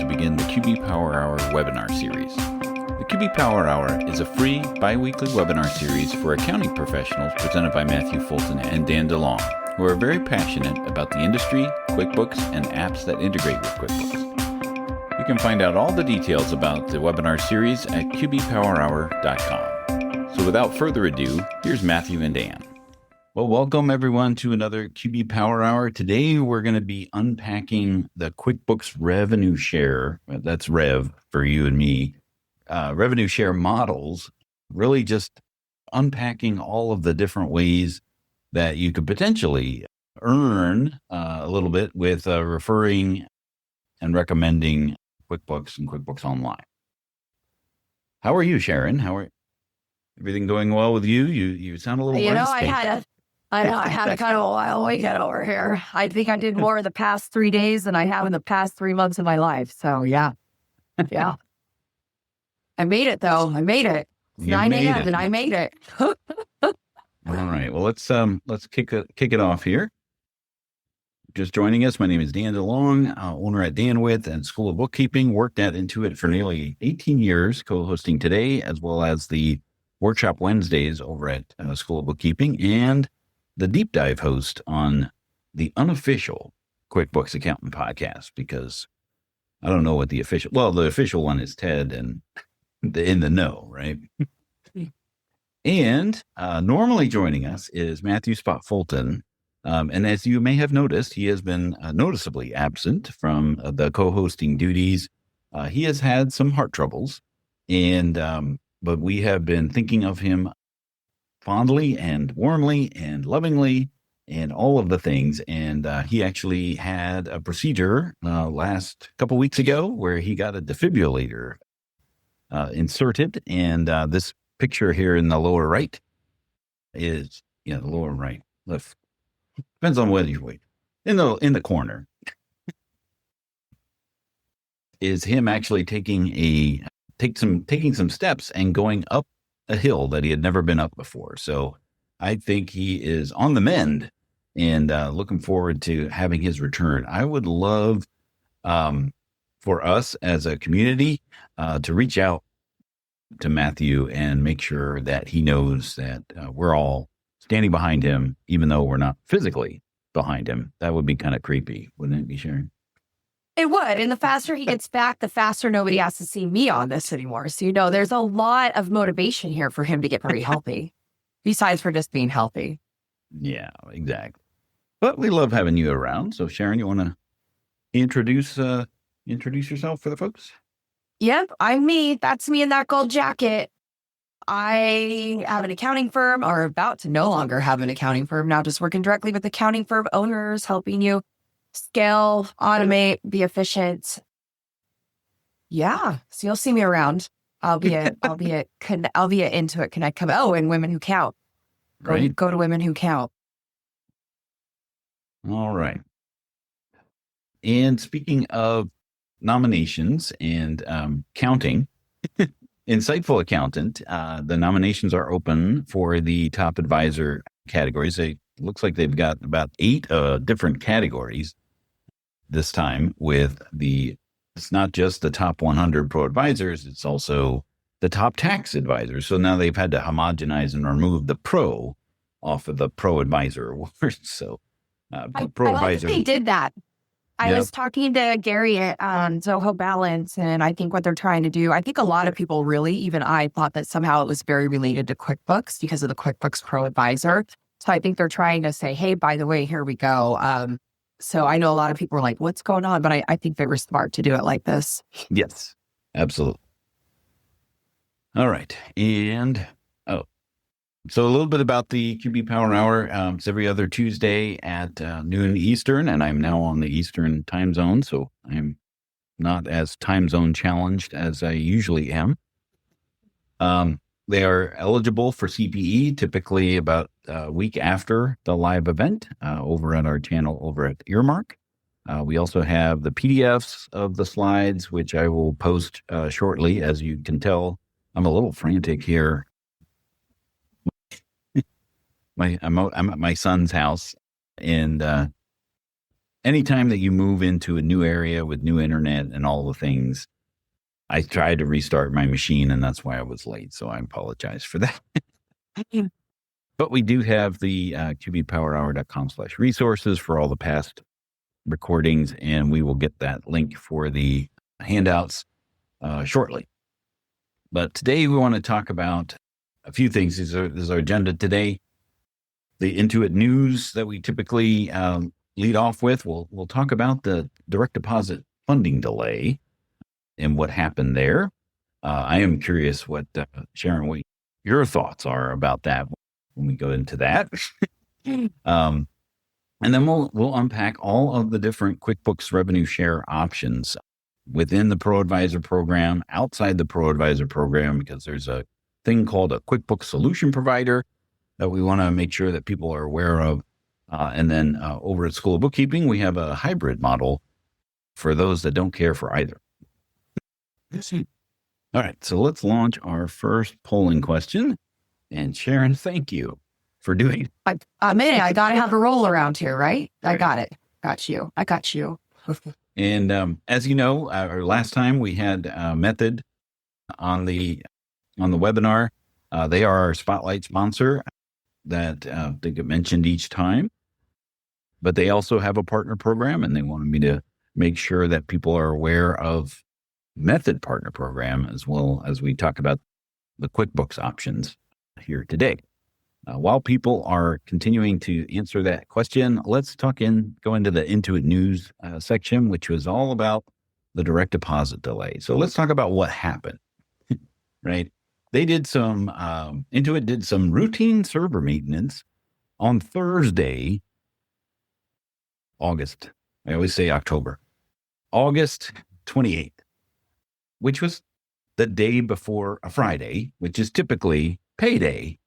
begin the QB Power Hour webinar series. The QB Power Hour is a free biweekly webinar series for accounting professionals presented by Matthew Fulton and Dan DeLong, who are very passionate about the industry, QuickBooks, and apps that integrate with QuickBooks. You can find out all the details about the webinar series at qbpowerhour.com. So without further ado, here's Matthew and Dan. Well, welcome everyone to another QB Power Hour. Today, we're going to be unpacking the QuickBooks revenue share. That's Rev for you and me. Revenue share models, really just unpacking all of the different ways that you could potentially earn a little bit with referring and recommending QuickBooks and QuickBooks Online. How are you, Sharon? Everything going well with you? You sound a little rusty. I had a kind of a wild weekend over here. I think I did more in the past 3 days than I have in the past 3 months of my life. So yeah. I made it though. I made it. It's 9 a.m. and I made it. All right. Well, let's kick it off here. Just joining us, my name is Dan DeLong, owner at Danwith and School of Bookkeeping. Worked at Intuit for nearly 18 years, co-hosting today, as well as the Workshop Wednesdays over at School of Bookkeeping, and the deep dive host on the unofficial QuickBooks Accountant podcast, because I don't know what the official one is Ted and in the know, right? And normally joining us is Matthew Spot Fulton. And as you may have noticed, he has been noticeably absent from the co-hosting duties. He has had some heart troubles, but we have been thinking of him fondly and warmly and lovingly and all of the things. And he actually had a procedure last couple weeks ago where he got a defibrillator inserted. And this picture here in the lower right is, the lower right, left. Depends on whether you wait. In the corner is him actually taking some steps and going up a hill that he had never been up before. So I think he is on the mend and looking forward to having his return. I would love for us as a community to reach out to Matthew and make sure that he knows that we're all standing behind him, even though we're not physically behind him. That would be kind of creepy, wouldn't it be, Sharon? It would. And the faster he gets back, the faster nobody has to see me on this anymore. So, there's a lot of motivation here for him to get very healthy, besides for just being healthy. Yeah, exactly. But we love having you around. So, Sharon, you want to introduce yourself for the folks? Yep, I'm me. That's me in that gold jacket. I have an accounting firm, or about to no longer have an accounting firm, now just working directly with accounting firm owners, helping you scale, automate, be efficient. Yeah. So you'll see me around. I'll be at Intuit Connect. And Women Who Count. Go to Women Who Count. All right. And speaking of nominations and counting, Insightful Accountant, the nominations are open for the top advisor categories. It looks like they've got about 8 different categories this time it's not just the top 100 ProAdvisors, it's also the top tax advisors. So now they've had to homogenize and remove the pro off of the ProAdvisor awards. So ProAdvisor. I like that they did that. I was talking to Gary at Zoho Balance, and I think what they're trying to do, I think a lot of people really, even I, thought that somehow it was very related to QuickBooks because of the QuickBooks ProAdvisor. So I think they're trying to say, hey, by the way, here we go. So I know a lot of people are like, what's going on? But I think they were smart to do it like this. Yes, absolutely. All right. And, so a little bit about the QB Power Hour. It's every other Tuesday at noon Eastern, and I'm now on the Eastern time zone, so I'm not as time zone challenged as I usually am. They are eligible for CPE typically about a week after the live event over at our channel over at Earmark. We also have the PDFs of the slides, which I will post shortly. As you can tell, I'm a little frantic here. I'm at my son's house, and anytime that you move into a new area with new internet and all the things, I tried to restart my machine, and that's why I was late. So I apologize for that. But we do have the qbpowerhour.com/resources for all the past recordings, and we will get that link for the handouts shortly. But today we want to talk about a few things. This is our agenda today. The Intuit news that we typically lead off with. We'll talk about the direct deposit funding delay and what happened there. I am curious what, Sharon, what your thoughts are about that when we go into that. And then we'll unpack all of the different QuickBooks revenue share options within the ProAdvisor program, outside the ProAdvisor program, because there's a thing called a QuickBooks solution provider that we want to make sure that people are aware of. And then over at School of Bookkeeping, we have a hybrid model for those that don't care for either. All right, so let's launch our first polling question. And Sharon, thank you for doing it. I got to have a roll around here, right? I got it. Got you. I got you. And as you know, our last time we had Method on the webinar. They are our spotlight sponsor that they get mentioned each time. But they also have a partner program, and they wanted me to make sure that people are aware of Method partner program, as well as we talk about the QuickBooks options here today. While people are continuing to answer that question, let's go into the Intuit news section, which was all about the direct deposit delay. So let's talk about what happened, right? Intuit did some routine server maintenance on Thursday, August 28th, which was the day before a Friday, which is typically payday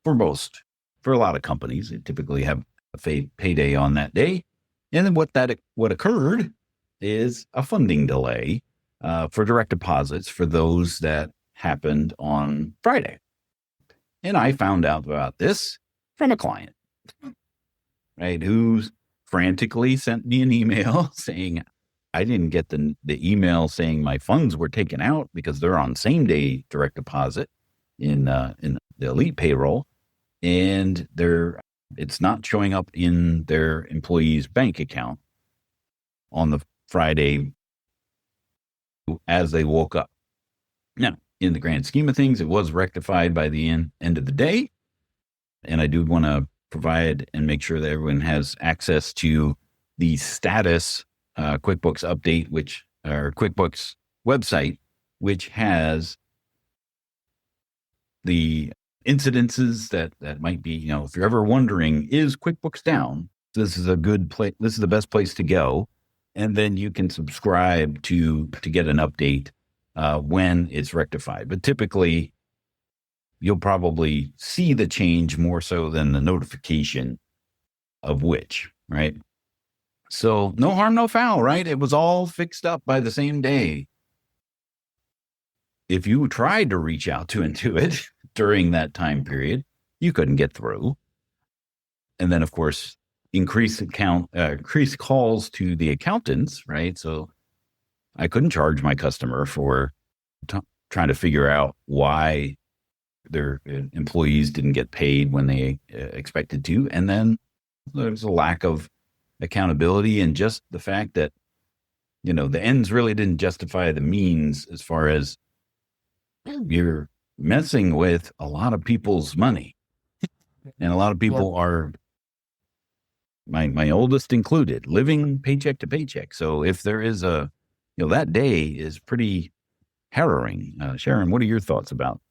for a lot of companies. They typically have a payday on that day. And then what occurred is a funding delay for direct deposits for those that happened on Friday. And I found out about this from a client, right, who frantically sent me an email saying, I didn't get the email saying my funds were taken out because they're on same day direct deposit in the Elite payroll, and it's not showing up in their employee's bank account on the Friday as they woke up. Now, in the grand scheme of things, it was rectified by the end of the day, and I do want to provide and make sure that everyone has access to the status QuickBooks update, or QuickBooks website, which has the incidences that might be, if you're ever wondering, is QuickBooks down? This is a good place. This is the best place to go. And then you can subscribe to get an update when it's rectified. But typically, you'll probably see the change more so than the notification of which, right? So no harm, no foul, right? It was all fixed up by the same day. If you tried to reach out to Intuit during that time period, you couldn't get through. And then, of course, increase calls to the accountants, right? So I couldn't charge my customer for trying to figure out why their employees didn't get paid when they expected to. And then there's a lack of accountability, and just the fact that, the ends really didn't justify the means, as far as you're messing with a lot of people's money. And a lot of people are, my oldest included, living paycheck to paycheck. So if there is that day is pretty harrowing. Sharon, what are your thoughts about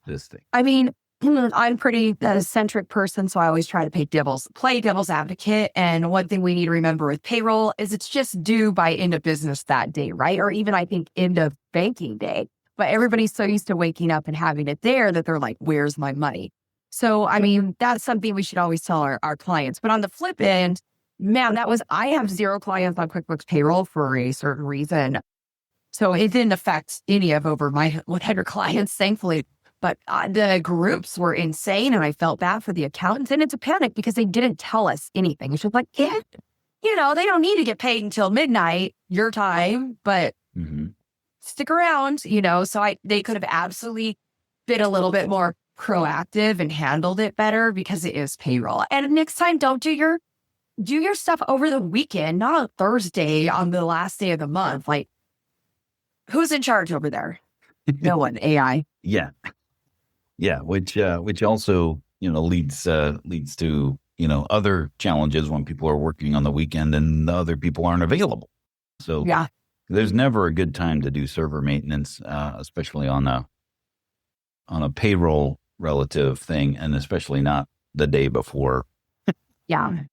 this thing? I mean, I'm pretty eccentric person, so I always try to play devil's advocate. And one thing we need to remember with payroll is it's just due by end of business that day, right? Or even, I think, end of banking day. But everybody's so used to waking up and having it there that they're like, where's my money? So, I mean, that's something we should always tell our clients. But on the flip end, man, I have 0 clients on QuickBooks payroll for a certain reason. So it didn't affect any of over my 100 clients, thankfully. But the groups were insane, and I felt bad for the accountants. And it's a panic because they didn't tell us anything. It's just like, they don't need to get paid until midnight, your time, but stick around, so they could have absolutely been a little bit more proactive and handled it better because it is payroll. And next time, don't do your stuff over the weekend, not on Thursday on the last day of the month. Like, who's in charge over there? No one. AI. Yeah. Which also, leads to, other challenges when people are working on the weekend and the other people aren't available. So yeah, there's never a good time to do server maintenance, especially on a payroll relative thing, and especially not the day before. Yeah.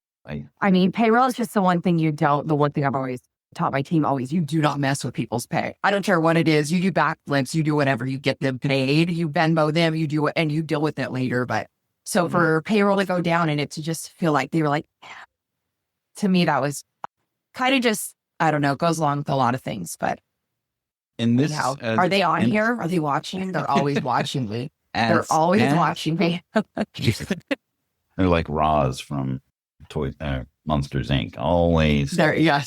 I mean, payroll is just the one thing the one thing I've always taught my team you do not mess with people's pay. I don't care what it is. You do backflips, you do whatever, you get them paid, you Venmo them, you do it, and you deal with it later. But so for payroll to go down and it to just feel like they were like, to me, that was kind of just, I don't know, it goes along with a lot of things. But are they on here? Are they watching? They're always watching me. They're always watching me. They're like Roz from Monsters Inc. Always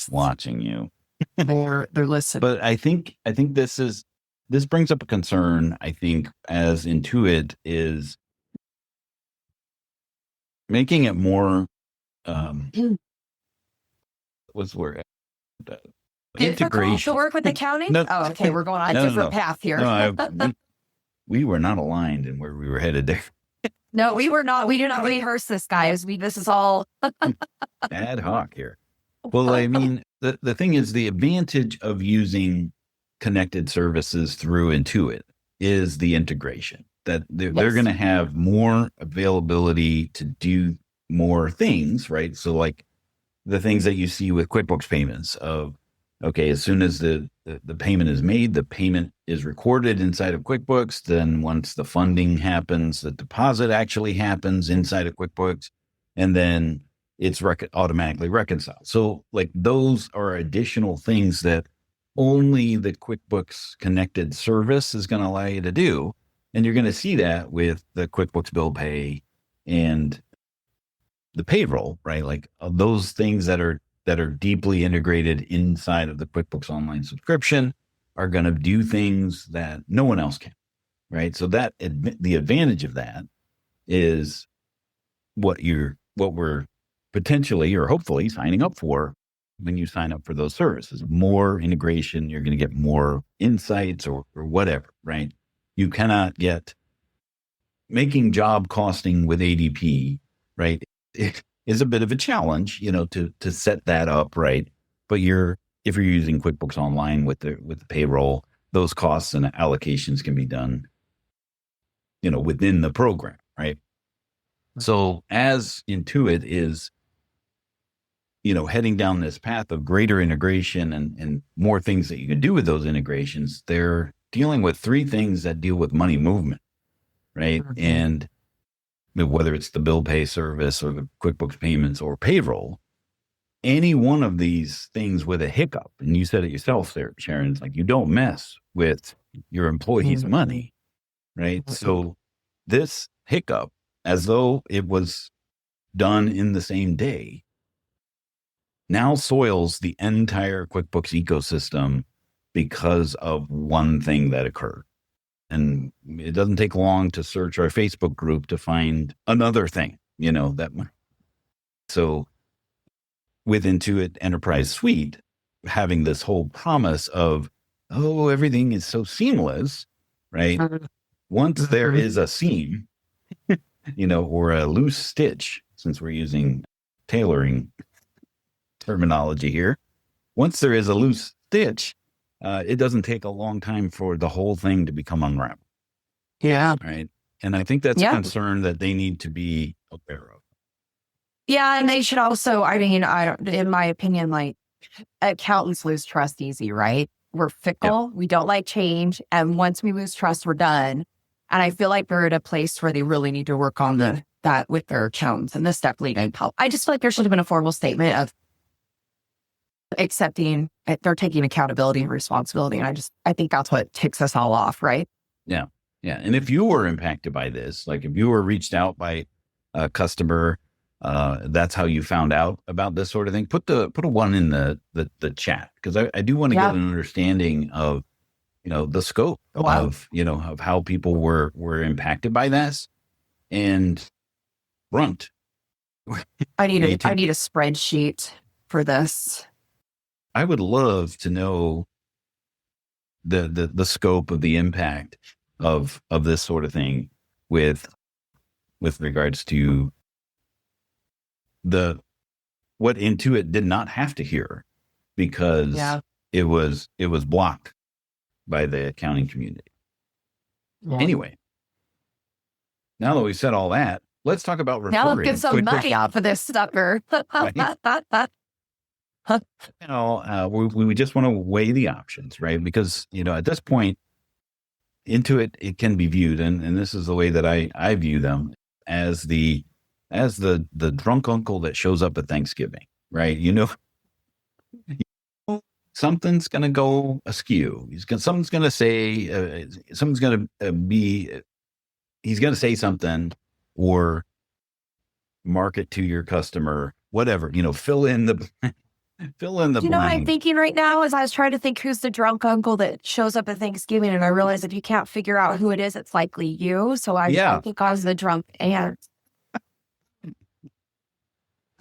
watching you. They're listening. But I think this brings up a concern. I think as Intuit is making it more what's the word? Integration. To work with accounting? No, okay, we're going on a different path here. We were not aligned in where we were headed there. No, we were not. We do not rehearse this, guys. This is all ad hoc here. Well, I mean, the thing is, the advantage of using connected services through Intuit is the integration. That they're going to have more availability to do more things, right? So like the things that you see with QuickBooks payments of, okay, as soon as the payment is made, the payment is recorded inside of QuickBooks. Then once the funding happens, the deposit actually happens inside of QuickBooks, and then it's automatically reconciled. So like those are additional things that only the QuickBooks connected service is going to allow you to do. And you're going to see that with the QuickBooks Bill Pay and the payroll, right? Like those things that are deeply integrated inside of the QuickBooks Online subscription are going to do things that no one else can, right? So that the advantage of that is what we're potentially or hopefully signing up for when you sign up for those services. More integration, you're going to get more insights or whatever, right? You cannot get making job costing with ADP, right? It is a bit of a challenge, to set that up, right? But if you're using QuickBooks Online with the payroll, those costs and allocations can be done, within the program, right? So as Intuit is, heading down this path of greater integration and more things that you can do with those integrations, they're dealing with three things that deal with money movement, right? Mm-hmm. And whether it's the bill pay service or the QuickBooks payments or payroll, any one of these things with a hiccup, and you said it yourself there, Sharon, it's like you don't mess with your employees' money, right? So this hiccup, as though it was done in the same day, now soils the entire QuickBooks ecosystem because of one thing that occurred. And it doesn't take long to search our Facebook group to find another thing, So with Intuit Enterprise Suite, having this whole promise of, everything is so seamless, right? Once there is a seam, or a loose stitch, since we're using tailoring terminology here, once there is a loose stitch, it doesn't take a long time for the whole thing to become unraveled. Yeah. Right. And I think that's a concern that they need to be aware of. Yeah. And they should also, in my opinion, like accountants lose trust easy, right? We're fickle. Yep. We don't like change. And once we lose trust, we're done. And I feel like they're at a place where they really need to work on that with their accountants. And this definitely didn't help. I just feel like there should have been a formal statement of accepting they're taking accountability and responsibility. And I think that's what ticks us all off, right? Yeah. Yeah. And if you were impacted by this, like if you were reached out by a customer that's how you found out about this sort of thing. Put a one in the chat, because I do want to get an understanding of, the scope of, of how people were impacted by this. And Brunt. I need a spreadsheet for this. I would love to know the scope of the impact of this sort of thing with regards to what Intuit did not have to hear, because it was blocked by the accounting community. Yeah. Anyway, now that we said all that, let's talk about referring. Now let's get some money off of this sucker. We just want to weigh the options, right? Because, at this point, Intuit, it can be viewed, and this is the way that I view them, as the drunk uncle that shows up at Thanksgiving, right? Something's going to go askew. Someone's going to say, he's going to say something, or market to your customer, whatever, fill in the blank. What I'm thinking right now is I was trying to think who's the drunk uncle that shows up at Thanksgiving, and I realized if you can't figure out who it is, it's likely you. So I think I was the drunk aunt.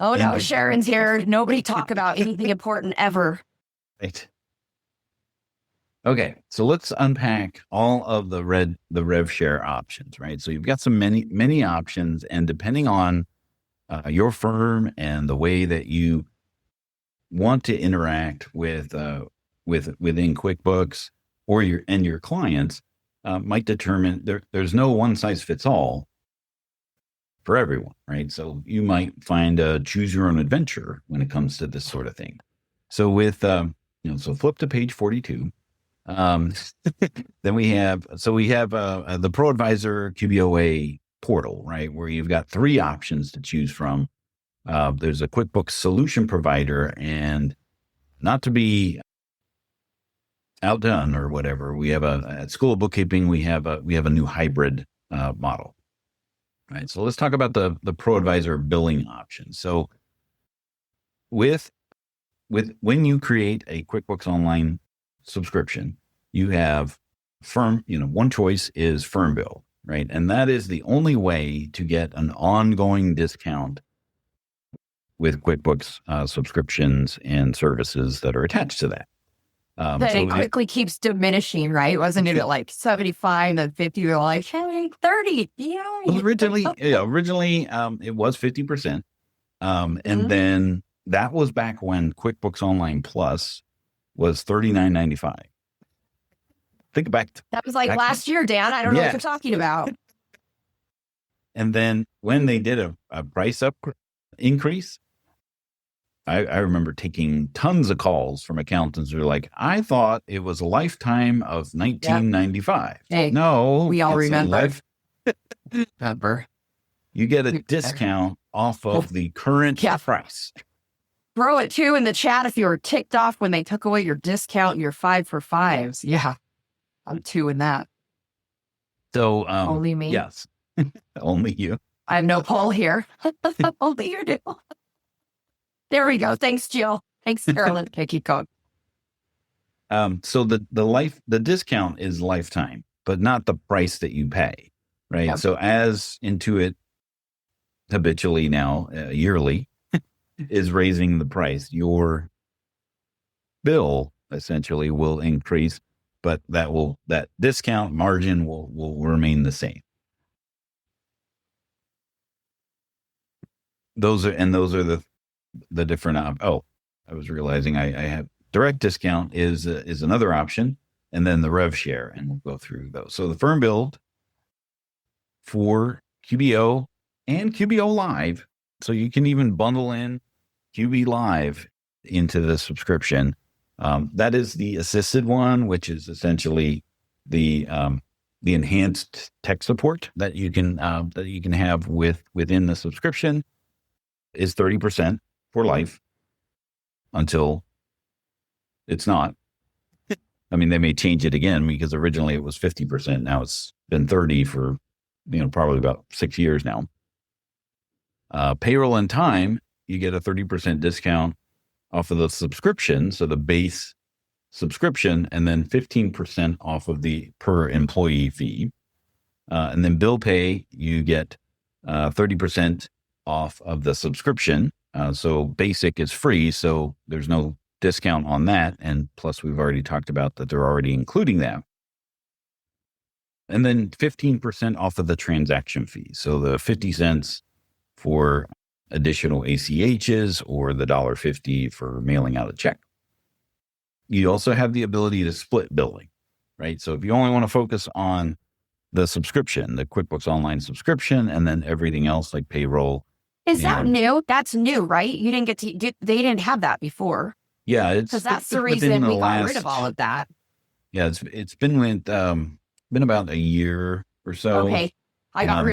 Oh no, Sharon's here. Nobody talk about anything important ever. Right. Okay, so let's unpack all of the rev share options, right? So you've got many options, and depending on your firm and the way that you want to interact within QuickBooks or your clients, might determine there's no one size fits all for everyone, right? So you might find a choose your own adventure when it comes to this sort of thing. So so flip to page 42. Then we have the ProAdvisor QBOA portal, right, where you've got 3 options to choose from. There's a QuickBooks solution provider, and not to be outdone or whatever, we have at School of Bookkeeping, we have a new hybrid model. Right. So let's talk about the ProAdvisor billing option. So when you create a QuickBooks Online subscription, you have one choice is firm bill, right? And that is the only way to get an ongoing discount with QuickBooks subscriptions and services that are attached to that. It quickly keeps diminishing, right? Wasn't it at like 75 and 50? You're like, hey, 30. Yeah. Well, originally it was 50%. And then that was back when QuickBooks Online Plus was $39.95. Think back. That was like last year, Dan. I don't know what you're talking about. And then when they did a price increase, I remember taking tons of calls from accountants who were like, I thought it was a lifetime of $19.95. Hey, no, we all remember. Remember. You get a discount off of the current price. Throw it too in the chat if you were ticked off when they took away your discount and your 5 for 5s. Yeah, I'm 2 in that. So only me. Yes, only you. I have no poll here. Only you do. There we go. Thanks, Jill. Thanks, Carolyn. Okay, keep going. So the discount is lifetime, but not the price that you pay, right? Yep. So as Intuit habitually now yearly is raising the price, your bill essentially will increase, but that discount margin will remain the same. Those are the different I was realizing I have direct discount is another option, and then the rev share, and we'll go through those. So the firm build for QBO and QBO Live, so you can even bundle in QB Live into the subscription. That is the assisted one, which is essentially the enhanced tech support that you can have within the subscription, is 30% for life until it's not. I mean, they may change it again, because originally it was 50%. Now it's been 30 for, probably about 6 years now. Payroll and time, you get a 30% discount off of the subscription. So the base subscription, and then 15% off of the per employee fee. And then bill pay, you get 30% off of the subscription. So basic is free. So there's no discount on that. And plus, we've already talked about that they're already including that. And then 15% off of the transaction fee. So the 50 cents for additional ACHs or the $1.50 for mailing out a check. You also have the ability to split billing, right? So if you only want to focus on the subscription, the QuickBooks Online subscription, and then everything else like payroll. Is that new? That's new, right? You didn't get to, they didn't have that before. Yeah. Because that's the reason we got rid of all of that. Yeah. It's been about a year or so. Okay. I got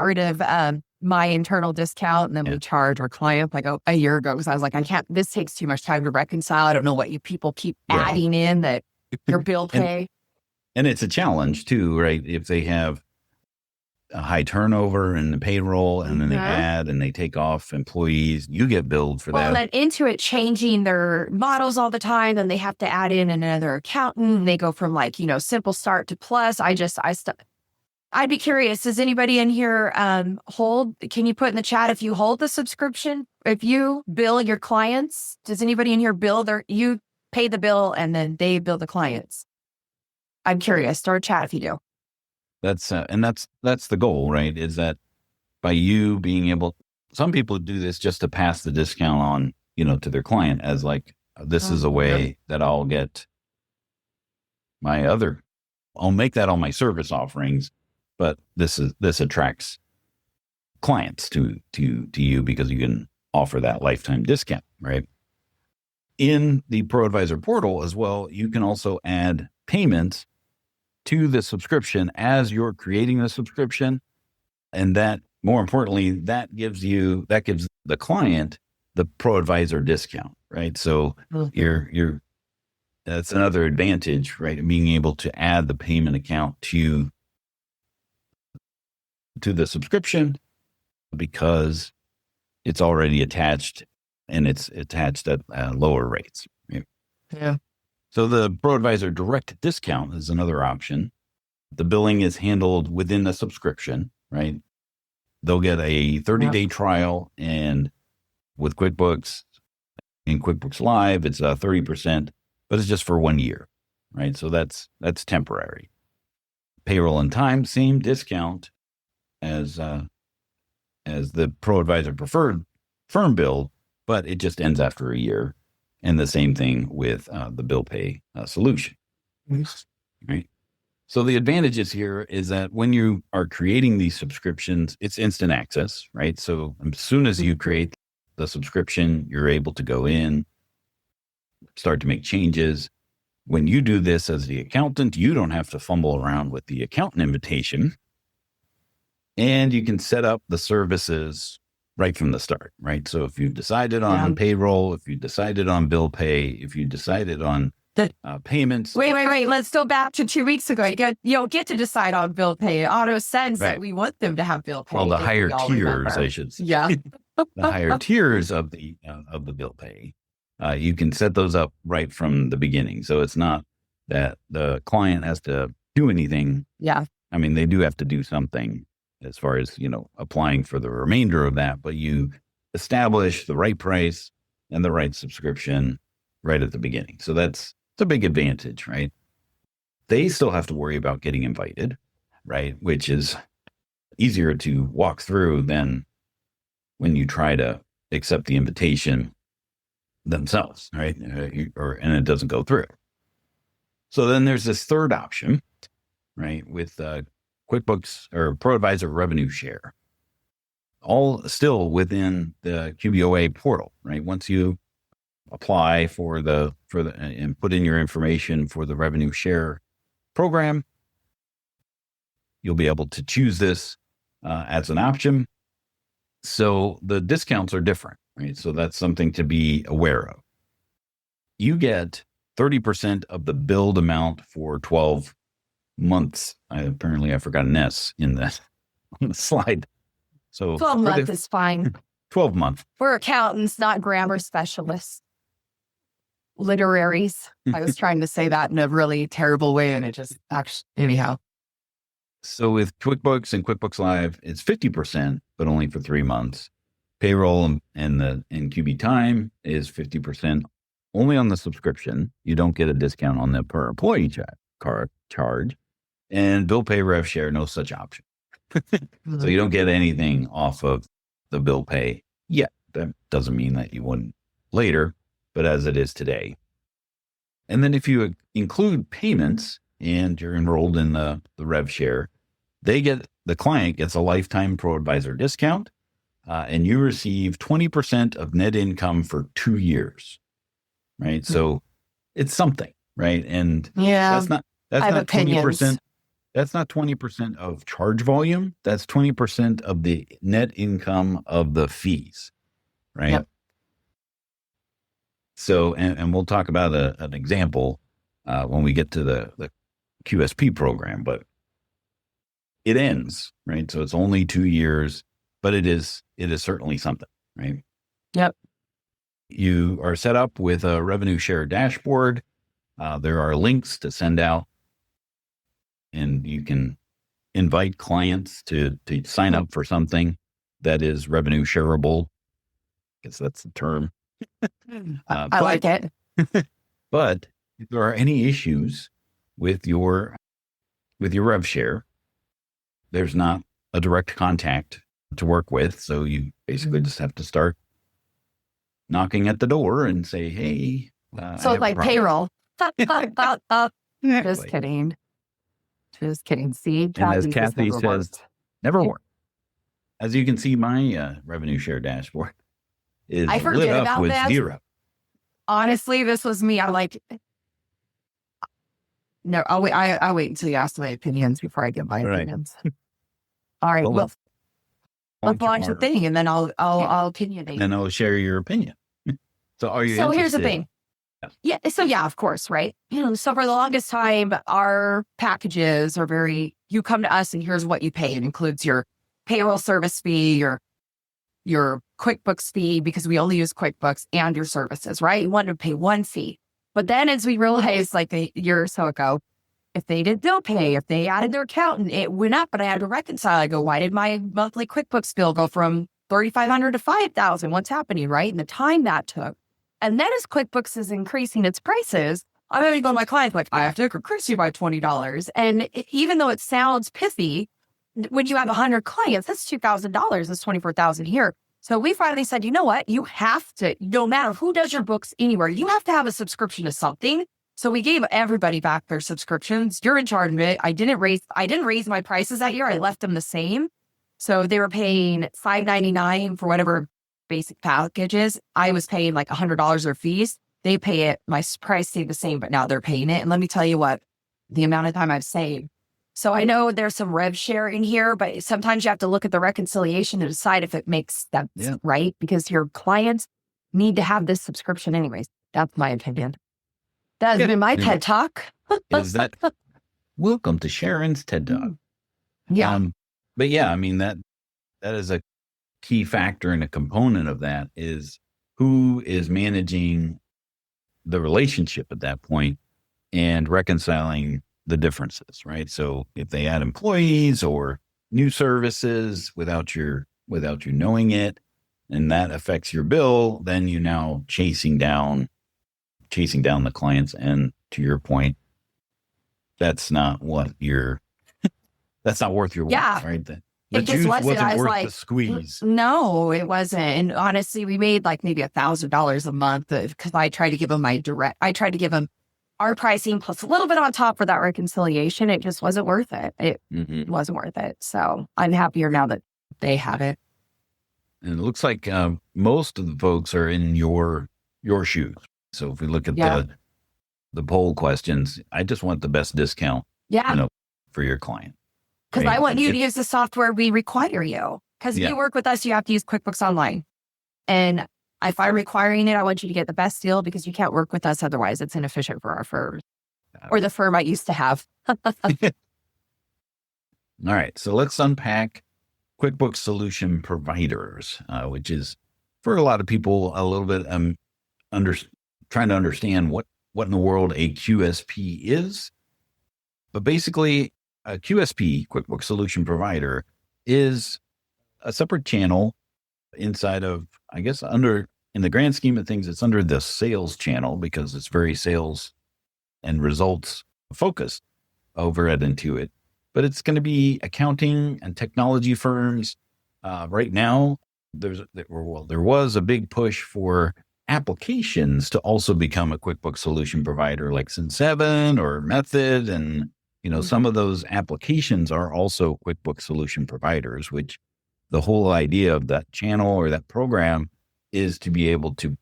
rid of my internal discount, and then we charge our client like a year ago because I was like, this takes too much time to reconcile. I don't know what you people keep adding in that your bill pay. And it's a challenge too, right? If they have a high turnover in the payroll and then they add and they take off employees, you get billed for that. Well, and Intuit changing their models all the time, and they have to add in another accountant. They go from simple start to plus. I'd be curious, does anybody in here can you put in the chat if you hold the subscription? If you bill your clients, does anybody in here you pay the bill and then they bill the clients? I'm curious. Start a chat if you do. That's the goal, right? Is that by you being able, some people do this just to pass the discount on, to their client as like, this is a way that I'll get I'll make that on my service offerings. But this attracts clients to you because you can offer that lifetime discount, right? In the ProAdvisor portal as well, you can also add payments to the subscription as you're creating the subscription. And that, more importantly, that gives the client the ProAdvisor discount, right? So that's another advantage, right? Being able to add the payment account to the subscription because it's already attached and it's attached at lower rates. Right? Yeah. So the ProAdvisor direct discount is another option. The billing is handled within the subscription, right? They'll get a 30-day trial, and with QuickBooks, in QuickBooks Live, it's 30%, but it's just for 1 year, right? So that's temporary. Payroll and time, same discount as the ProAdvisor preferred firm bill, but it just ends after a year. And the same thing with the bill pay solution, right? So the advantages here is that when you are creating these subscriptions, it's instant access, right? So as soon as you create the subscription, you're able to go in, start to make changes. When you do this as the accountant, you don't have to fumble around with the accountant invitation. And you can set up the services right from the start, right? So if you've decided on payroll, if you decided on bill pay, if you decided on payments. Wait. Let's go back to 2 weeks ago. You don't get to decide on bill pay. It auto sends that we want them to have bill pay. Well, the higher tiers, I should say. Yeah. The higher tiers of the bill pay, you can set those up right from the beginning. So it's not that the client has to do anything. Yeah. I mean, they do have to do something as far as, applying for the remainder of that, but you establish the right price and the right subscription right at the beginning. So that's a big advantage, right? They still have to worry about getting invited, right? Which is easier to walk through than when you try to accept the invitation themselves, right? And it doesn't go through. So then there's this third option, right? With QuickBooks or ProAdvisor revenue share, all still within the QBOA portal, right? Once you apply for and put in your information for the revenue share program, you'll be able to choose this as an option. So the discounts are different, right? So that's something to be aware of. You get 30% of the billed amount for 12 months. Apparently I forgot an S on the slide. So 12 months is fine. 12 month. We're accountants, not grammar specialists. Literaries. I was trying to say that in a really terrible way, and it just actually, anyhow. So with QuickBooks and QuickBooks Live, it's 50%, but only for 3 months. Payroll and QB time is 50% only on the subscription. You don't get a discount on the per employee charge. And bill pay rev share, no such option. So you don't get anything off of the bill pay yet. That doesn't mean that you wouldn't later, but as it is today. And then if you include payments and you're enrolled in the rev share, the client gets a lifetime ProAdvisor discount, and you receive 20% of net income for 2 years, right? So it's something, right? And that's not 20%. That's not 20% of charge volume. That's 20% of the net income of the fees, right? Yep. So, and we'll talk about an example when we get to the QSP program, but it ends, right? So it's only 2 years, but it is certainly something, right? Yep. You are set up with a revenue share dashboard. There are links to send out, and you can invite clients to sign up for something that is revenue shareable. I guess that's the term. I like it. But if there are any issues with your rev share, there's not a direct contact to work with. So you basically just have to start knocking at the door and say, hey. So it's like payroll. Exactly. Just kidding. Just kidding. See, and as Kathy says, worked. never worked. As you can see, my revenue share dashboard is I forget lit up about with that. 0. Honestly, this was me. I'm like, no, I'll wait until you ask my opinions before I give my opinions. All right. Well, let's launch the thing, and then I'll opinionate. And I'll share your opinion. So are you So interested? here's the thing. Yeah. So yeah, of course. Right. So for the longest time, our packages are you come to us and here's what you pay. It includes your payroll service fee, your QuickBooks fee, because we only use QuickBooks, and your services, right? You wanted to pay one fee. But then as we realized like a year or so ago, if they did bill pay, if they added their accountant, it went up, but I had to reconcile. I go, why did my monthly QuickBooks bill go from $3,500 to $5,000? What's happening, right? And the time that took. And then as QuickBooks is increasing its prices, I'm going to go to my client like, I have to increase you by $20. And even though it sounds pithy, when you have 100 clients, that's $2,000. That's $24,000 here. So we finally said, you know what? You have to, no matter who does your books anywhere, you have to have a subscription to something. So we gave everybody back their subscriptions. You're in charge of it. I didn't raise my prices that year. I left them the same. So they were paying $5.99 for whatever basic packages. I was paying like $100 their fees. They pay it. My price stayed the same, but now they're paying it. And let me tell you what, the amount of time I've saved. So I know there's some rev share in here, but sometimes you have to look at the reconciliation to decide if it makes sense, right? Because your clients need to have this subscription anyways. That's my opinion. That's been my TED Talk. Is that welcome to Sharon's TED Talk? Yeah. But yeah, I mean, that is a key factor and a component of that is who is managing the relationship at that point and reconciling the differences, right? So if they add employees or new services without you knowing it, and that affects your bill, then you're now chasing down the clients. And to your point, that's not what that's not worth your while, right? The juice wasn't worth the squeeze. No, it wasn't. And honestly, we made like maybe $1,000 a month because I tried to give them our pricing plus a little bit on top for that reconciliation. It just wasn't worth it. It wasn't worth it. So I'm happier now that they have it. And it looks like most of the folks are in your shoes. So if we look at the poll questions, I just want the best discount for your client. Because I want you to use the software we require you. Because if you work with us, you have to use QuickBooks Online. And if I'm requiring it, I want you to get the best deal because you can't work with us otherwise. It's inefficient for our firm or the firm I used to have. All right. So let's unpack QuickBooks solution providers, which is for a lot of people a little bit trying to understand what in the world a QSP is. But basically, a QSP, QuickBooks Solution Provider, is a separate channel inside of, I guess, in the grand scheme of things, it's under the sales channel because it's very sales and results focused over at Intuit. But it's going to be accounting and technology firms. Right now, there was a big push for applications to also become a QuickBooks solution provider like Sin7 or Method. And, some of those applications are also QuickBooks solution providers, which the whole idea of that channel or that program is to be able to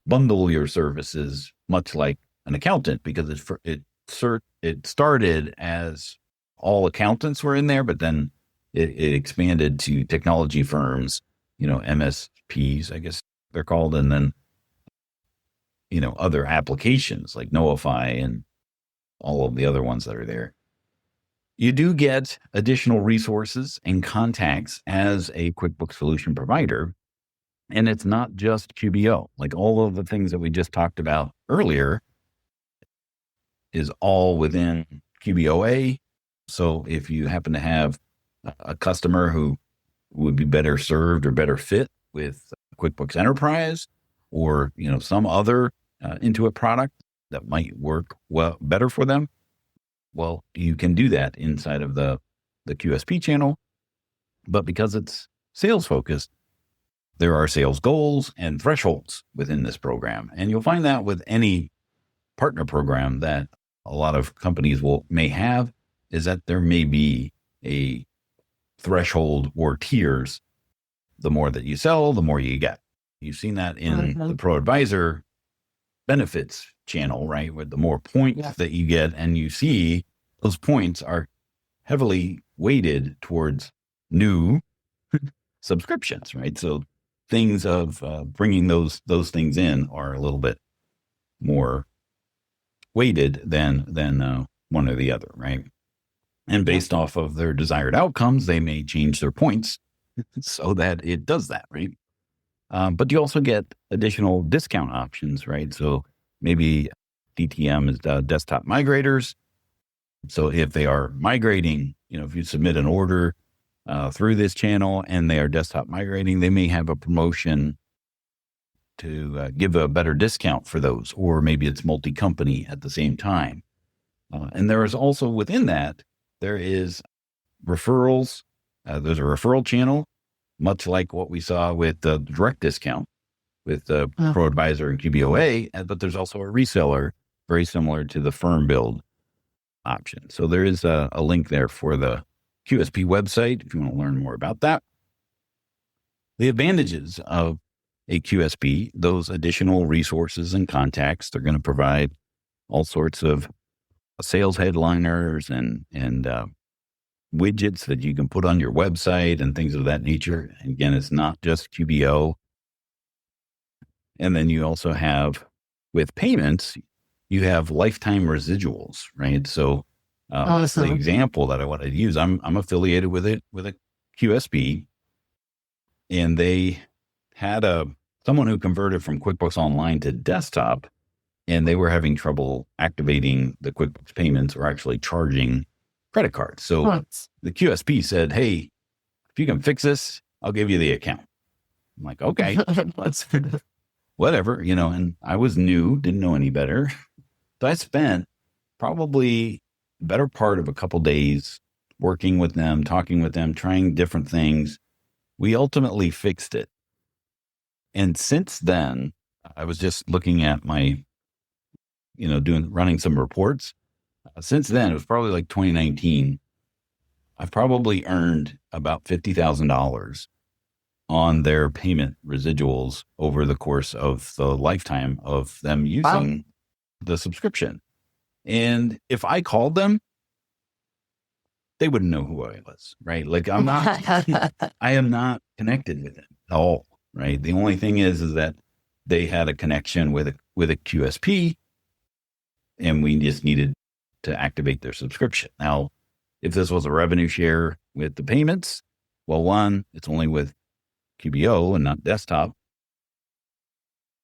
bundle your services much like an accountant, because it started as all accountants were in there, but then it expanded to technology firms, MSPs, I guess they're called, and then, other applications like Notify and all of the other ones that are there. You do get additional resources and contacts as a QuickBooks solution provider. And it's not just QBO. Like all of the things that we just talked about earlier is all within QBOA. So if you happen to have a customer who would be better served or better fit with QuickBooks Enterprise or, some other Intuit product that might work better for them, well, you can do that inside of the QSP channel. But because it's sales focused, there are sales goals and thresholds within this program. And you'll find that with any partner program that a lot of companies may have, is that there may be a threshold or tiers. The more that you sell, the more you get. You've seen that in the ProAdvisor benefits channel, right? With the more points that you get, and you see those points are heavily weighted towards new subscriptions, right? So things of bringing those things in are a little bit more weighted than one or the other, right? And based off of their desired outcomes, they may change their points so that it does that, right? But you also get additional discount options, right? So maybe DTM is desktop migrators. So if they are migrating, if you submit an order through this channel and they are desktop migrating, they may have a promotion to give a better discount for those, or maybe it's multi-company at the same time. And there is also within that, there is referrals. There's a referral channel, much like what we saw with the direct discount with ProAdvisor and QBOA, but there's also a reseller very similar to the firm build option. So there is a link there for the QSP website if you want to learn more about that. The advantages of a QSP, those additional resources and contacts, they're going to provide all sorts of sales headliners and widgets that you can put on your website and things of that nature. Again, it's not just QBO. And then you also have, with payments, you have lifetime residuals, right? So the example that I wanted to use, I'm affiliated with a QSP, and they had someone who converted from QuickBooks Online to desktop, and they were having trouble activating the QuickBooks payments or actually charging credit cards. So the QSP said, hey, if you can fix this, I'll give you the account. I'm like, okay, let's whatever, and I was new, didn't know any better. So I spent probably the better part of a couple days working with them, talking with them, trying different things. We ultimately fixed it. And since then, I was just looking at my, running some reports. Since then, it was probably like 2019. I've probably earned about $50,000 on their payment residuals over the course of the lifetime of them using the subscription. And if I called them, they wouldn't know who I was, right? Like I am not connected with them at all, right? The only thing is that they had a connection with a QSP, and we just needed to activate their subscription. Now, if this was a revenue share with the payments, Well, one, it's only with QBO and not desktop.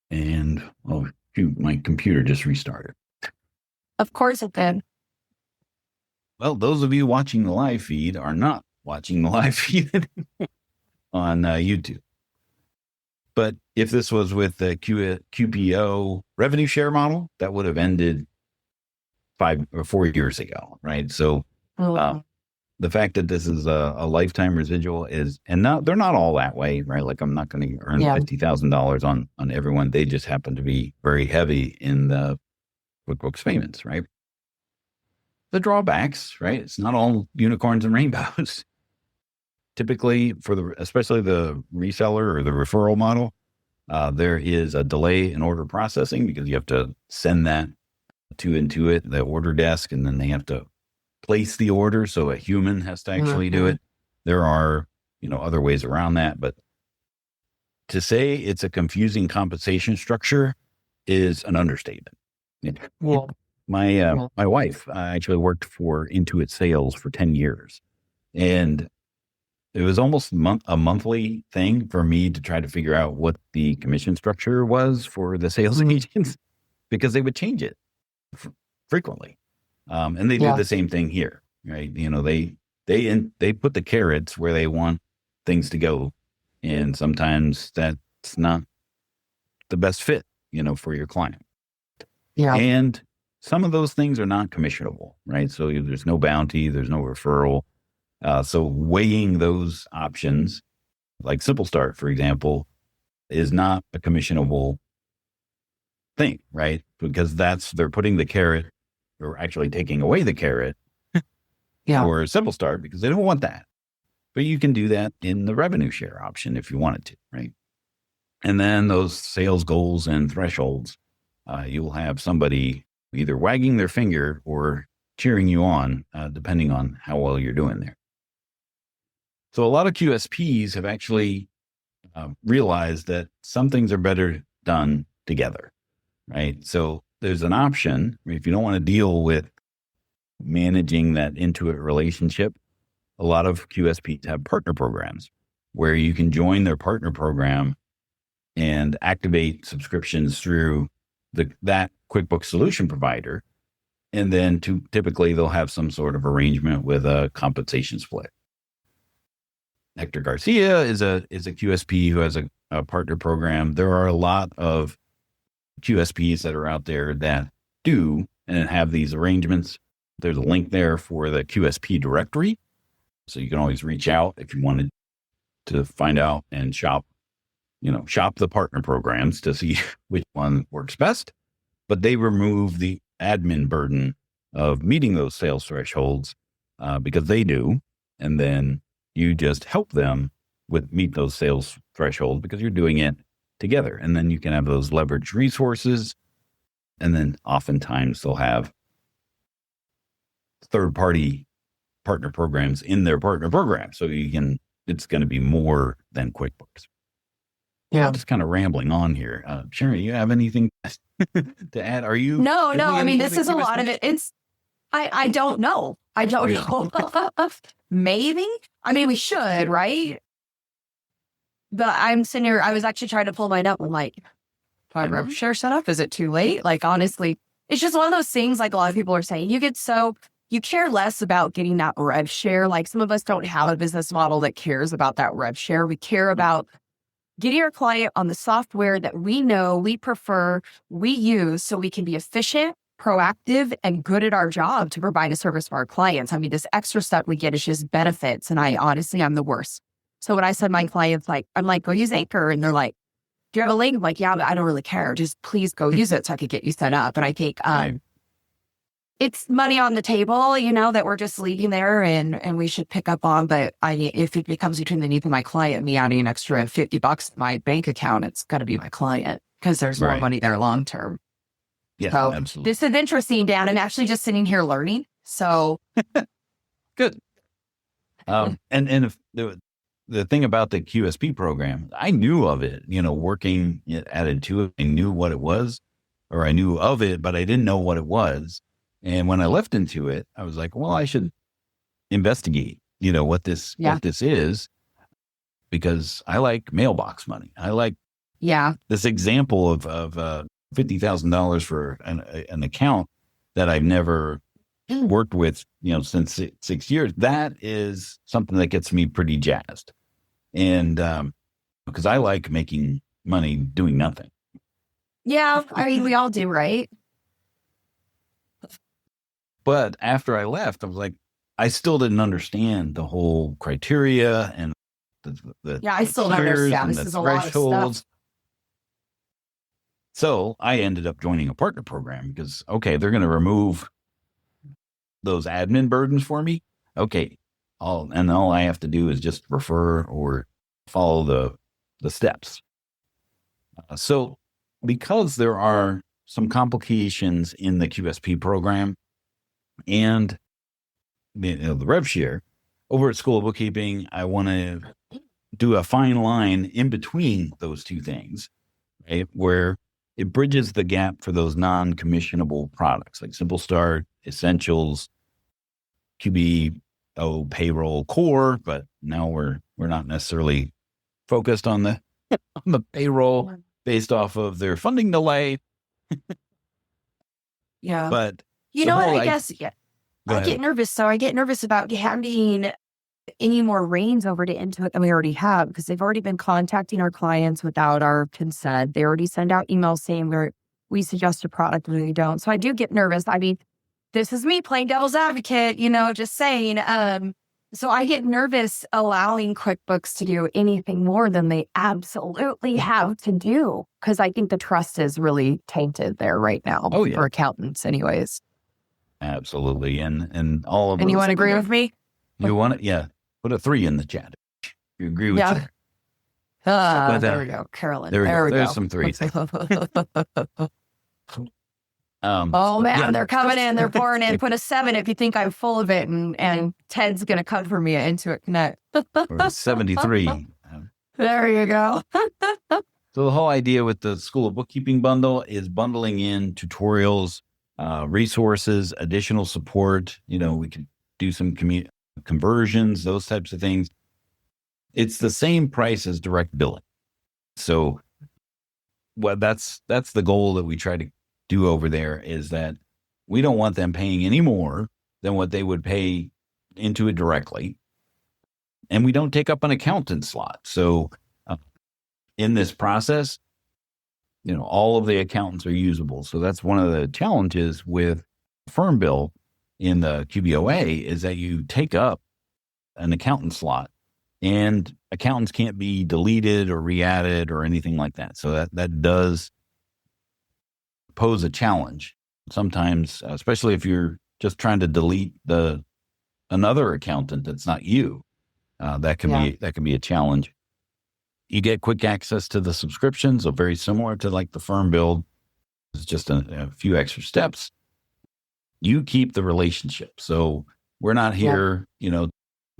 And oh shoot, my computer just restarted. Of course it did. Well, those of you watching the live feed are not watching the live feed on YouTube. But if this was with the QPO revenue share model, that would have ended 5 or 4 years ago, right? So the fact that this is a lifetime residual is, and they're not all that way, right? Like I'm not going to earn $50,000 on everyone. They just happen to be very heavy in the QuickBooks payments, right? The drawbacks, right? It's not all unicorns and rainbows. Typically, especially the reseller or the referral model, there is a delay in order processing because you have to send that to Intuit, the order desk, and then they have to place the order. So a human has to actually do it. There are, other ways around that, but to say it's a confusing compensation structure is an understatement. Yeah. My wife actually worked for Intuit Sales for 10 years, and it was almost a monthly thing for me to try to figure out what the commission structure was for the sales agents because they would change it frequently. And they do the same thing here, right? They put the carrots where they want things to go. And sometimes that's not the best fit, for your client. Yeah. And some of those things are not commissionable, right? So there's no bounty, there's no referral. So weighing those options, like Simple Start, for example, is not a commissionable thing, right? Because they're putting the carrot or actually taking away the carrot for Simple Start because they don't want that. But you can do that in the revenue share option if you wanted to, right? And then those sales goals and thresholds, you'll have somebody either wagging their finger or cheering you on, depending on how well you're doing there. So a lot of QSPs have actually realized that some things are better done together, right? So there's an option if you don't want to deal with managing that Intuit relationship. A lot of QSPs have partner programs where you can join their partner program and activate subscriptions through that QuickBooks solution provider. And then typically they'll have some sort of arrangement with a compensation split. Hector Garcia is a QSP who has a partner program. There are a lot of QSPs that are out there that do and have these arrangements. There's a link there for the QSP directory. So you can always reach out if you wanted to find out and shop the partner programs to see which one works best. But they remove the admin burden of meeting those sales thresholds because they do. And then you just help them meet those sales thresholds because you're doing it together. And then you can have those leveraged resources. And then oftentimes they'll have third-party partner programs in their partner program. So it's going to be more than QuickBooks. Yeah. I'm just kind of rambling on here. Sharon, you have anything to add? Are you? No. I mean, this is a lot of it. I don't know. I don't know. Maybe. I mean, we should, right? But I'm sitting here. I was actually trying to pull mine up. I'm like, my rev share set up? Is it too late? Like, honestly, it's just one of those things. Like a lot of people are saying, you care less about getting that rev share. Like some of us don't have a business model that cares about that rev share. We care about getting our client on the software that we know, we prefer, we use so we can be efficient, proactive, and good at our job to provide a service for our clients. I mean, this extra stuff we get is just benefits. And I'm the worst. So when I said my clients, I'm like, go use Anchor. And they're like, do you have a link? I'm like, yeah, but I don't really care. Just please go use it so I could get you set up. And I think it's money on the table, that we're just leaving there and we should pick up on. But if it becomes between the needs of my client, me adding an extra $50 to my bank account, it's got to be my client because there's more money there long term. Yeah, so absolutely. This is interesting, Dan. I'm actually just sitting here learning. So good. And if the thing about the QSP program, I knew of it, working at Intuit. I knew what it was, or I knew of it, but I didn't know what it was. And when I left Intuit, I was like, well, I should investigate, what this is. because I like mailbox money. I like Yeah. this example of $50,000 for an account that I've never worked with, since 6 years. That is something that gets me pretty jazzed. And because I like making money doing nothing. Yeah. I mean, we all do, right? But after I left, I was like, I still didn't understand the whole criteria and the I still don't tiers understand. and This the is a lot of thresholds. stuff. So I ended up joining a partner program because, okay, they're going to remove those admin burdens for me. Okay. All I have to do is just refer or follow the steps. So because there are some complications in the QSP program and the rev share over at School of Bookkeeping, I want to do a fine line in between those two things, right? Where it bridges the gap for those non-commissionable products like Simple Start, Essentials, QBO, Payroll, Core, but now we're not necessarily focused on the payroll based off of their funding delay. Yeah. But you know what? I guess Go I ahead. get nervous. So I get nervous about handing any more reins over to Intuit than we already have, because they've already been contacting our clients without our consent. They already send out emails saying we suggest a product and we don't. So I do get nervous. I mean, this is me playing devil's advocate, just saying. So I get nervous allowing QuickBooks to do anything more than they absolutely have to do, because I think the trust is really tainted there right now for accountants anyways. Absolutely. And all of And you want to agree with me? You want it? Yeah. Put a 3 in the chat. You agree with you? There we go. Carolyn. There we go. There's go. some 3s. Oh man, they're coming in. They're pouring in. Put a 7 if you think I'm full of it, and Ted's gonna come for me at Intuit Connect. Or 73. There you go. So the whole idea with the School of Bookkeeping bundle is bundling in tutorials, resources, additional support. We could do some conversions, those types of things. It's the same price as direct billing. So that's the goal that we try to do over there, is that we don't want them paying any more than what they would pay into it directly. And we don't take up an accountant slot. So in this process, all of the accountants are usable. So that's one of the challenges with firm bill in the QBOA, is that you take up an accountant slot and accountants can't be deleted or re-added or anything like that. So that does pose a challenge sometimes, especially if you're just trying to delete another accountant that's not you. That can be a challenge. You get quick access to the subscriptions, so very similar to like the firm build. It's just a few extra steps. You keep the relationship. So we're not here,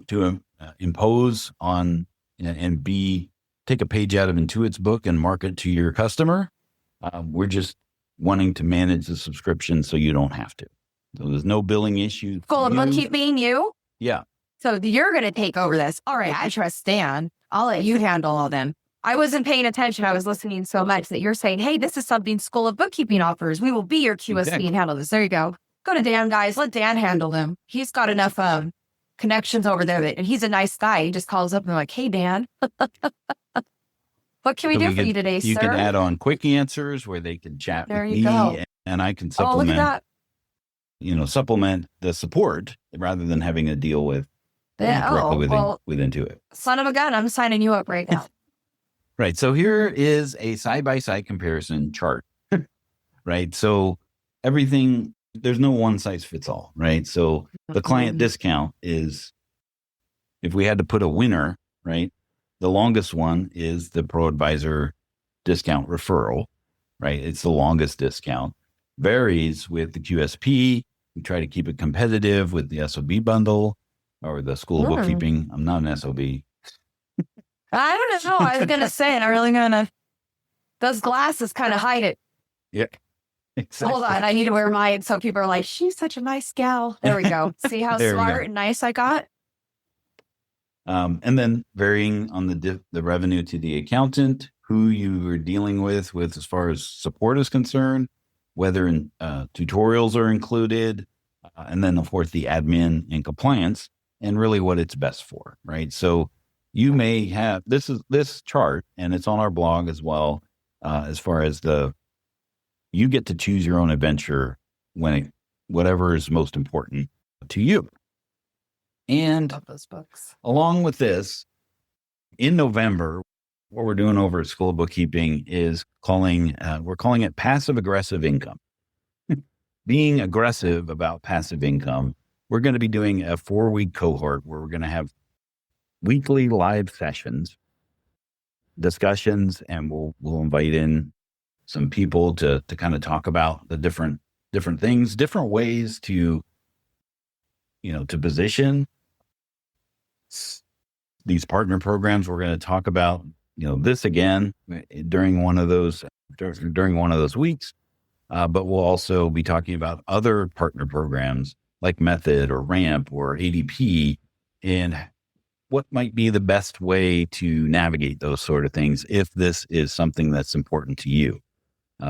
to impose on and take a page out of Intuit's book and market to your customer. We're just wanting to manage the subscription so you don't have to. So there's no billing issue. School of Bookkeeping, you? Yeah. So you're going to take over this. All right, I trust Stan. I'll let you handle all them. I wasn't paying attention. I was listening so much that you're saying, hey, this is something School of Bookkeeping offers. We will be your QSP and handle this. There you go. Go to Dan, guys. Let Dan handle them. He's got enough connections over there. And he's a nice guy. He just calls up and like, hey, Dan. What can we do for you today, sir? You can add on quick answers where they can chat with me and I can supplement. Oh, look at that. Supplement the support rather than having to deal with directly with Intuit. Son of a gun, I'm signing you up right now. Right. So here is a side-by-side comparison chart, right? So everything, there's no one size fits all, right? So the client discount is, if we had to put a winner, right? The longest one is the ProAdvisor discount referral, right? It's the longest discount. Varies with the QSP. We try to keep it competitive with the SOB bundle or the School of Bookkeeping. I'm not an SOB. I don't know. I was going to say it. I'm really going to. Those glasses kind of hide it. Yeah. Exactly. Hold on. I need to wear mine so people are like, she's such a nice gal. There we go. See how smart and nice I got? And then varying on the revenue to the accountant, who you are dealing with as far as support is concerned, whether tutorials are included, and then of course the admin and compliance, and really what it's best for, right? So you may have this chart, and it's on our blog as well, as far as you get to choose your own adventure whatever is most important to you. And Love those books. Along with this, in November, what we're doing over at School of Bookkeeping is we're calling it passive aggressive income. Being aggressive about passive income, we're going to be doing a 4-week cohort where we're going to have weekly live sessions, discussions, and we'll invite in some people to kind of talk about the different things, different ways to position these partner programs. We're going to talk about, this again during one of those weeks. But we'll also be talking about other partner programs like Method or Ramp or ADP, and what might be the best way to navigate those sort of things if this is something that's important to you.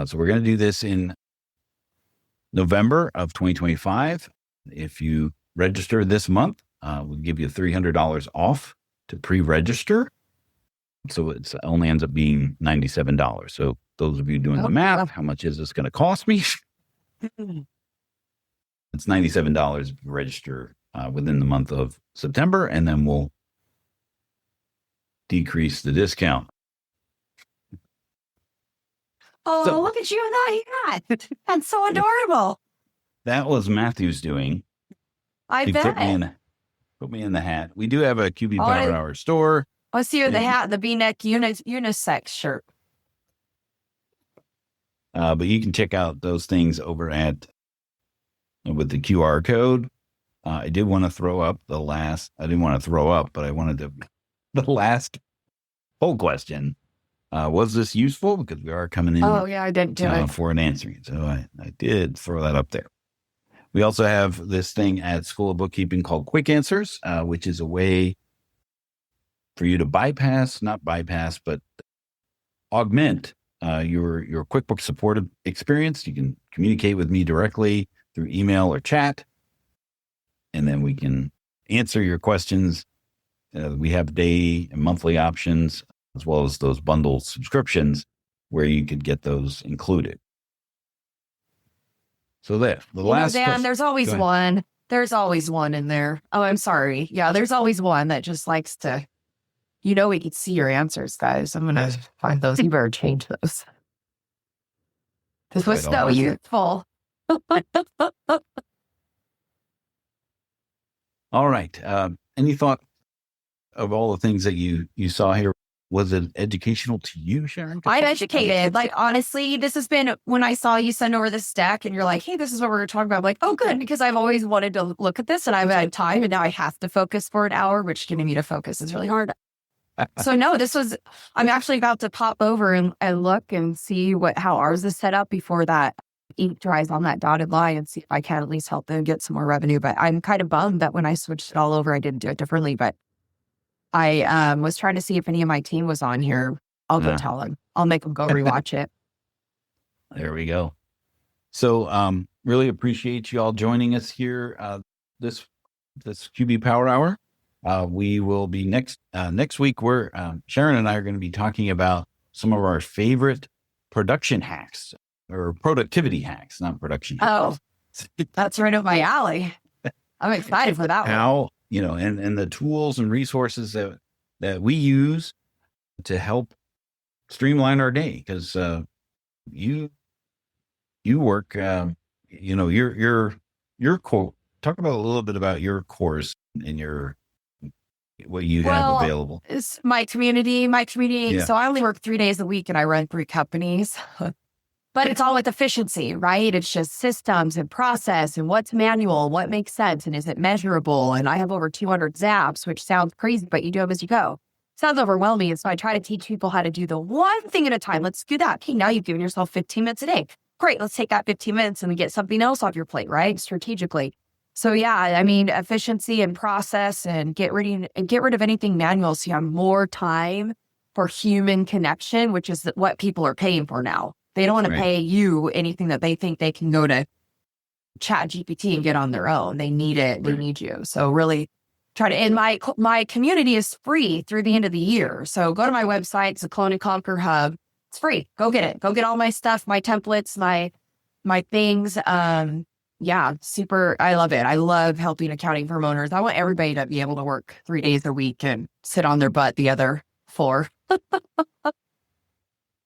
So we're going to do this in November of 2025. If you register this month, we'll give you $300 off to pre-register. So it only ends up being $97. So those of you doing the math, how much is this going to cost me? It's $97 if you register within the month of September, and then we'll decrease the discount. Oh, so, look at you and that hat. That's so adorable. That was Matthew's doing. I bet. Put me in the hat. We do have a QB Power Hour store. Let's see the hat, the V-neck unisex shirt. But you can check out those things over with the QR code. I did want to throw up I didn't want to throw up, but I wanted the last poll question. Was this useful? Because we are coming in. Oh, yeah, I didn't do it. For an answering. So I did throw that up there. We also have this thing at School of Bookkeeping called Quick Answers, which is a way for you to not bypass, but augment your QuickBooks supportive experience. You can communicate with me directly through email or chat, and then we can answer your questions. We have day and monthly options, as well as those bundle subscriptions where you could get those included. So the last Dan, there's always one. There's always one in there. Oh, I'm sorry. Yeah, there's always one that just likes to, we can see your answers, guys. I'm going to find those. You better change those. This was so useful. All right. Any thought of all the things that you saw here? Was it educational to you, Sharon? I'm educated. Like, honestly, this has been, when I saw you send over this deck and you're like, hey, this is what we're talking about. I'm like, oh, good. Because I've always wanted to look at this and I've had time, and now I have to focus for an hour, which getting me to focus is really hard. So no, I'm actually about to pop over and look and see how ours is set up before that ink dries on that dotted line, and see if I can at least help them get some more revenue. But I'm kind of bummed that when I switched it all over, I didn't do it differently. But I was trying to see if any of my team was on here. I'll go tell them. I'll make them go rewatch it. There we go. So really appreciate you all joining us here this QB Power Hour. We will be next week. Sharon and I are going to be talking about some of our favorite production hacks, or productivity hacks, not production hacks. Oh, that's right up my alley. I'm excited for that one. And the tools and resources that we use to help streamline our day. Because you work, your core. Talk about a little bit about your course and what you have available. It's my community. Yeah. So I only work 3 days a week, and I run 3 companies. But it's all with efficiency, right? It's just systems and process and what's manual, what makes sense, and is it measurable? And I have over 200 zaps, which sounds crazy, but you do them as you go. Sounds overwhelming. And so I try to teach people how to do the one thing at a time. Let's do that. Okay, now you've given yourself 15 minutes a day. Great, let's take that 15 minutes and get something else off your plate, right? Strategically. So yeah, I mean, efficiency and process, and get rid of anything manual, so you have more time for human connection, which is what people are paying for now. They don't want to pay you anything that they think they can go to Chat GPT and get on their own. They need it. They need you. So really try to, and my community is free through the end of the year. So go to my website, it's a Clone and Conquer Hub. It's free. Go get it. Go get all my stuff, my templates, my things. Yeah, super. I love it. I love helping accounting firm owners. I want everybody to be able to work 3 days a week and sit on their butt the other 4.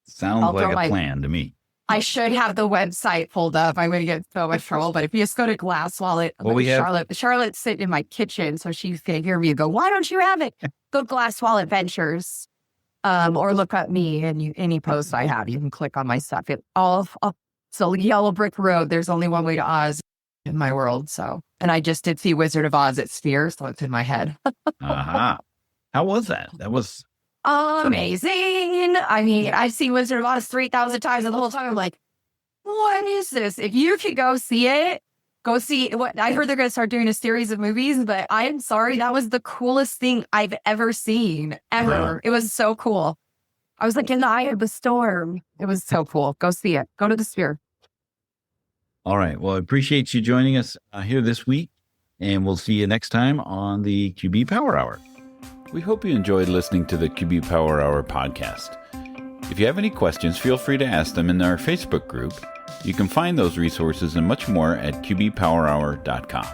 Sounds like a plan to me. I should have the website pulled up. I'm going to get so much trouble. But if you just go to Glass Wallet, Charlotte's sitting in my kitchen, so she's going to hear me go, why don't you have it? Go to Glass Wallet Ventures, or look at me, and any post I have, you can click on my stuff. It's a yellow brick road. There's only one way to Oz in my world. So, and I just did see Wizard of Oz at Sphere, so it's in my head. How was that? That was amazing. I mean, I've seen Wizard of Oz 3,000 times, and the whole time I'm like, what is this? If you could go see it, go see what I heard they're going to start doing a series of movies, but I'm sorry, that was the coolest thing I've ever seen, ever. Yeah. It was so cool. I was like in the eye of the storm. It was so cool. Go see it. Go to the Sphere. All right. Well, I appreciate you joining us here this week, and we'll see you next time on the QB Power Hour. We hope you enjoyed listening to the QB Power Hour podcast. If you have any questions, feel free to ask them in our Facebook group. You can find those resources and much more at qbpowerhour.com.